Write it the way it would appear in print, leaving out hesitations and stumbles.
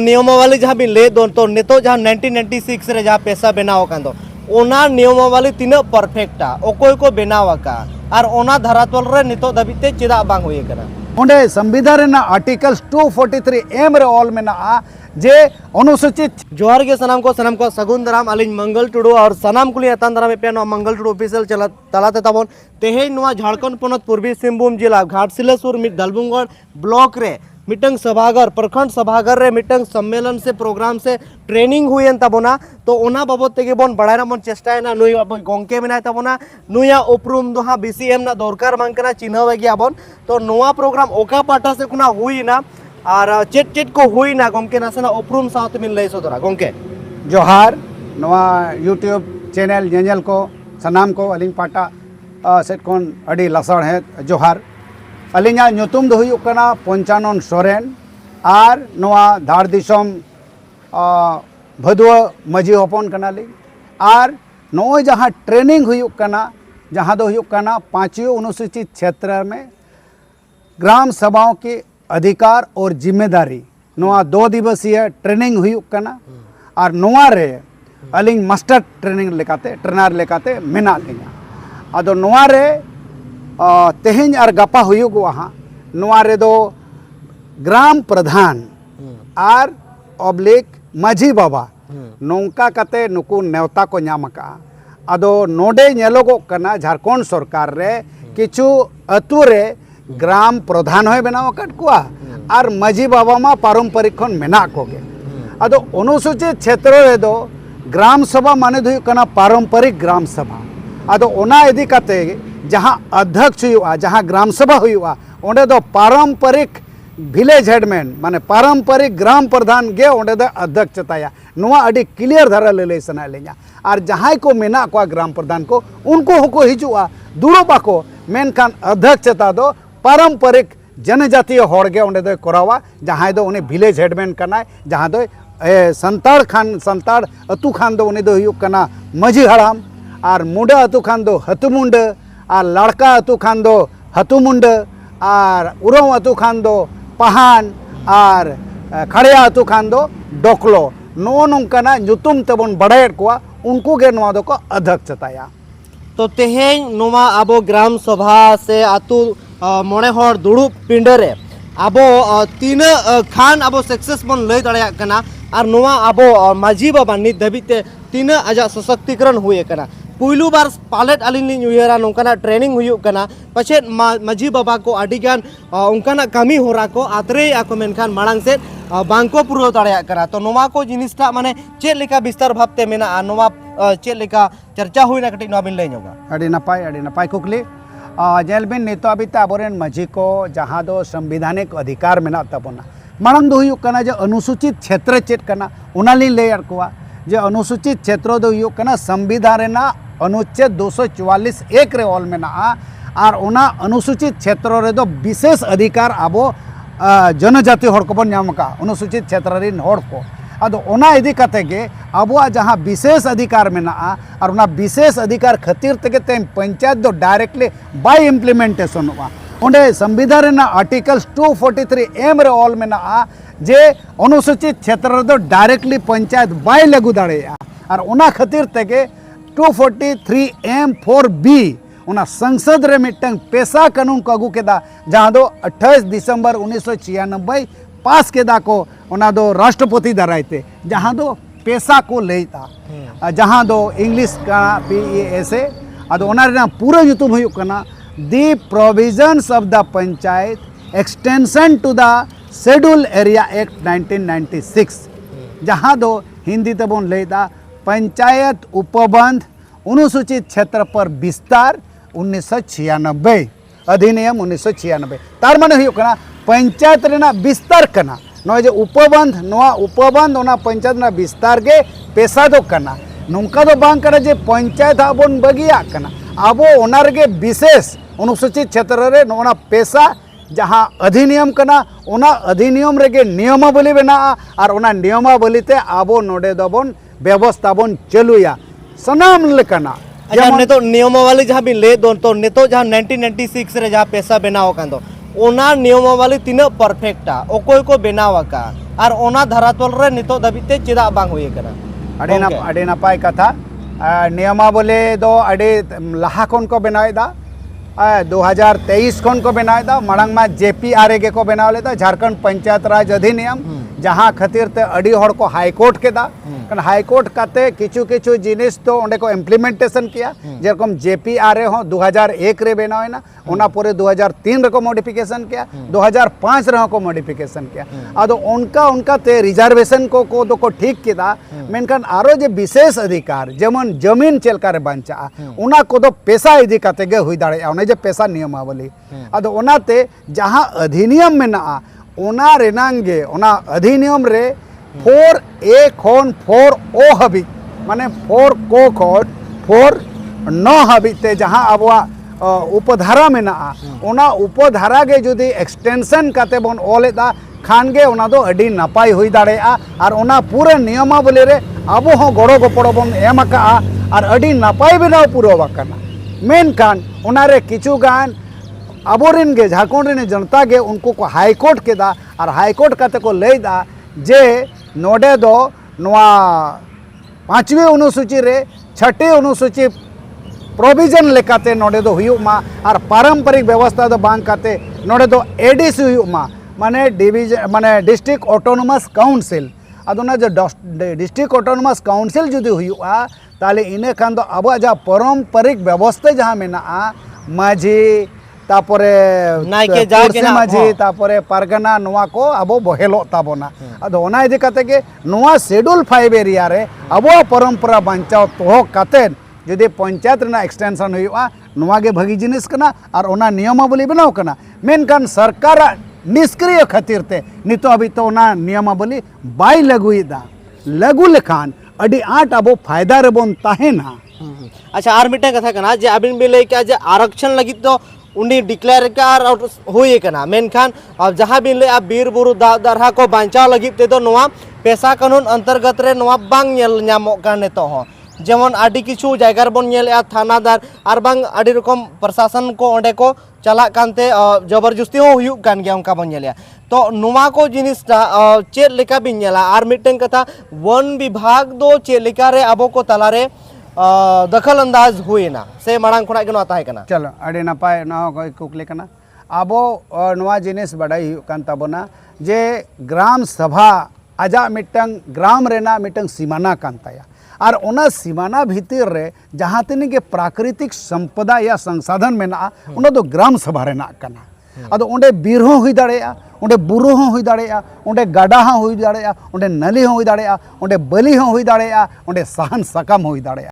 नियमावली जहाँ भी ले दो तो नितो जहाँ 1996 रे जहाँ पैसा बनाव कान दो ओना नियमावली तीना परफेक्टा ओकोय को बनाव का और ओना धरातल रे नितो दबिते चेदा बांग हुए कना ओंडे संविधान आर्टिकल 243 एम रे ऑल में जे अनुसूचित जोहार के सनाम को सगुन दाराम अलिन मंगल टुडू और सनाम कुली अतान दाराम पे मंगल टुडू ऑफिशियल तलाते ताबन तेहेन नोआ झारखंड पोनत पूर्वी सिंहभूम जिला घाटशिलेश्वर दलबुंगड़ ब्लॉक रे मिटंग सभागार प्रखंड सभागार रे मिटंग सम्मेलन से प्रोग्राम से ट्रेनिंग हुई तबना तो ओना बाबत तेगे बन बड़ायना बन चेष्टायना नुई गंके मेनाय तबना नुया उपरुम दो हाँ बीसीएम ना दरकार मांगना चिन्हवे गया बन तो नोआ प्रोग्राम ओका पाटा से कुना हुई ना और चेट चेट को हुई ना गंके नासेना उपरुम साथ मिल लई सोदरा गंके जोहार नोआ यूट्यूब चैनल जेनेल को सनाम को अलिंग पाटा सेट कोन अड़ी लसण है जोहार अलिंगा ᱧᱩᱛᱩᱢ ᱫᱚ ᱦᱩᱭᱩᱜ ᱠᱟᱱᱟ पंचानन सोरेन और नोआ धार दिसोम भदुआ मजी हपन कनाली और नोय जहाँ ट्रेनिंग हुयुक कना जहाँ दो हुयुक कना पांचों अनुसूचित क्षेत्र में ग्राम सभाओं के अधिकार और जिम्मेदारी नोआ 2 दिवसीय ट्रेनिंग हुयुक कना और नोआ रे अलिंग मास्टर ट्रेनिंग लेकाते ट्रेनर लेकाते मेना लिंगा अदो नोआ रे तेहें और गपा हुयुगुआ हाँ नोआ रे दो ग्राम प्रधान और ऑब्लिक माझी बाबा नौका कते नुकु नेवता को नाम का अदो नोडे नेलोगोग कना झारखंड सरकार रे किछु अतु रे ग्राम प्रधान होय बनाव कट कुआ और माझी बाबा मा पारंपरिक खन मेना कोगे अदो अनुसूचित क्षेत्र रे दो ग्राम सभा माने दो कना पारंपरिक ग्राम सभा अदो ओना इदी कते जहाँ अध्यक्ष हुआ जहाँ ग्राम सभा हुआ ओंडे दो पारंपरिक विलेज हेडमैन माने पारंपरिक ग्राम प्रधान गे ओंडे दो अध्यक्ष ताया नुआ अडी क्लियर धारा ले सना लेኛ और जहाँ को मेना को ग्राम प्रधान को उनको होको हिजुआ दुड़ोबा को मेनखान अध्यक्षता दो पारंपरिक जनजातीय होड़गे ओंडे दो करावा जहाँ दो उन्हें विलेज हेडमैन कना जहाँ दो संताड़ अतु खान दो उन्हें दो हुयुक कना माझी हड़ाम और मुंडा अतु खान दो हतुमुंड और लड़का अतु खान दो हतुमुंड और उरम अतु खान दो पहान और खड़िया अतु खान दो डोकलो नो नोंकाना ᱧᱩᱛᱩᱢ तबन बड़ायत को उनको गे नोआ दो को अध्यक्षताया तो तेहें नोआ आबो ग्राम सभा से आतु मोणे हर दुड़ुब पिंडरे आबो तीन खान आबो सक्सेस बन लई दाड़ाया कना और नोआ आबो माझी बाबा नित धबिते तीन आजा सशक्तिकरण हुए कना पुलू बार पालेट अलिन उयरा नौकाना ट्रेनिंग हुयुक कना पछे माझी बाबा को अडिगान उनकाना कमी होरा को आतरे आको मेनखान मांग से बांको पुरो दाड़ाया कना तो नोवा को जिनिसटा माने चेक लेका विस्तार भावते मेना नोवा चेक लेका चर्चा हुईना कटी नोवा बिन लई ᱧᱚᱜᱟ अड़ी नपाय कुकली जेलबिन नितो अबिते आबोरेन माझी को जहाँ दो संविधानिक अधिकार मेना तबोना मांग दो हुयुक कना जे अनुसूचित क्षेत्र चेक कना उनाली ले कोआ जे अनुसूचित क्षेत्र दो हुयुक कना संविधान रेना अनुच्छेद 244 एक रे ऑल में और उना अनुसूचित क्षेत्र रे दो विशेष अधिकार आबो जनजाति हड़ को बन नाम का अनुसूचित क्षेत्र रिन हड़ को अदो ओना इदी कते गे आबो जहाँ विशेष अधिकार में और उना विशेष अधिकार खातिर तके तेम पंचायत दो डायरेक्टली बाय इम्प्लीमेंटेशन हुआ ओंडे संविधान आर्टिकल 243 एम रे ऑल में जे अनुसूचित क्षेत्र दो डायरेक्टली पंचायत बाय लागू दाड़ेया और उना खातिर तके 243 M4B उना संसद रे मिटंग पेशा कानून को अगू केदा जहाँ दो 28 दिसंबर 1996 पास केदा को उना दो राष्ट्रपति दरायते जहाँ दो पेशा को लेता जहाँ दो इंग्लिश का PESA अदो उना रे पूरा ᱧᱩᱛᱩᱢ हुयुक कना the provisions of the panchayat extension to the schedule area act 1996 जहाँ दो हिंदी तबन लेता पंचायत उपबंध अनुसूचित क्षेत्र पर विस्तार 1996 अधिनियम 1996 तार माने हुयुक कना पंचायत रेना विस्तार कना नोय जे उपबंध नोआ उपबंध ओना पंचायत ना विस्तार के पेशा दो कना नोंका दो बांग कना जे पंचायत आबोन बगिया कना आबो ओना रे विशेष अनुसूचित क्षेत्र रे नोना पेशा जहाँ अधिनियम कना ओना अधिनियम रे नियमावली बना और ओना नियमावली ते आबो नोडे दबन व्यवस्था बन चलुया सनाम लेकना अच्छा ने तो नियमावली जहाँ भी ले दो तो ने तो जहाँ 1996 रे जहाँ पैसा बनाव कान दो ओना नियमावली तीना परफेक्टा ओकोय को बनावाका और ओना धरातल रे नितो दबिते चेदा बांग हुई कना अड़ी नपाय कथा नियमावली दो अड़ी लहा खन को बनाएदा 2023 खन को बनाएदा मड़ंग मा JPRA के को बनाव लेदा झारखंड पंचायत राज अधिनियम जहाँ खातिर ते अड़ी हड़ को हाईकोर्ट के दा हाईकोर्ट काते किचु किचु जिनिस तो ओंडे को इम्प्लीमेंटेशन किया जेरकम JPRA हो 2001 रे बनावे ना ओना पूरे 2003 रे को मॉडिफिकेशन किया 2005 रे को मॉडिफिकेशन किया अदो उनका ते रिजर्वेशन को ठीक किया मेनखान आरो जे विशेष अधिकार जेमन जमीन चेलका रे बांचा उना को दो पैसा इदी काते गे हुई दाड़े ओने जे पैसा नियमावली अदो ओनाते जहाँ अधिनियम में ना ओना रेनांगे ओना अधिनियम रे 4A खन 4O हबी माने 4 को खन 4 9 हबी ते जहाँ अबवा उपधारा में ना ओना उपधारा के जुदी एक्सटेंशन काते बन ओलेदा खानगे ओना दो अडी नपाय हुई दाड़ेया और ओना पूरे नियमावली रे अबो हो गड़ो गपड़ो बन एम का और अडी नपाय बनाव पूरा कना मेनखान ओना रे किछु गान अबोरिन के झारखंड रे जनता के उनको को हाईकोर्ट के दा और हाईकोर्ट काते को लेदा जे नोडे दो नवा 5वीं अनुसूची रे 6ठी अनुसूची प्रोविजन लेकाते नोडे दो हुयु मा और पारंपरिक व्यवस्था दो बांग काते नोडे दो ADC हुयु मा माने डिवीजन माने डिस्ट्रिक्ट ऑटोनोमस काउंसिल अदुना जो डिस्ट्रिक्ट ऑटोनोमस काउंसिल जुदी हुयुआ ताले इने खान दो अब जा पारंपरिक व्यवस्था जहाँ मेना माझी तापरे नायके जाके ना माझी तापरे पारगना नोआ को अबो बहेलो ताबोना अदो ओना इदि काते के नोआ शेड्यूल 5 एरिया रे अबो परंपरा बांचाव तो काते जदि पंचायत रेना एक्सटेंशन हुआ नोआ गे भगी जिनिस कना और ओना नियमावली बनाव कना मेनखान सरकार निष्क्रिय खातिर ते नितो अभी तो ओना नियमावली बाय लगुइदा लगु लेखान अडी आट अबो फायदा रे बोन ताहेना अच्छा आर मिटे कथा कना जे अबिन बिले के जे आरक्षण लगी तो उन्नी डिक्लेयर कार हुई कना मेनखान अब जहाँ बिन ले अब बीर बुरु दरहा को बांचाव लगी ते तो नोआ पैसा कानून अंतर्गत रे नोआ बांग नेल न्यामो काने तो हो जेमन आदि किछु जायगा रे बोन नेल थानादार आर बांग आदि रकम प्रशासन को ओंडे को चला कानते जबरदस्ती हो हुयु कान गया उनका बोन नेलिया तो नोआ को जिनिस चेद लेका बिन नेला आर मिटन कथा वन विभाग दो चेद लेका रे अबो को तला रे दखल अंदाज हुए ना से मांग खुना के नता है कना चलो अड़ी नपाय ना कुकले कना आबो नवा जिनिस बड़ाई कान ताबोना जे ग्राम सभा आजा मिटंग ग्राम रेना मिटंग सीमाना कांताया और ओना सीमाना भीतर रे जहाँ तनी के प्राकृतिक संपदा या संसाधन में ना उना दो ग्राम सभा रेना कना अदो ओंडे बीर हो हुई दाड़ेया ओंडे बुरु हो हुई दाड़ेया ओंडे गाडा हो हुई दाड़ेया ओंडे नली हो हुई दाड़ेया ओंडे बली हो हुई दाड़ेया ओंडे सहन सकम हुई दाड़ेया।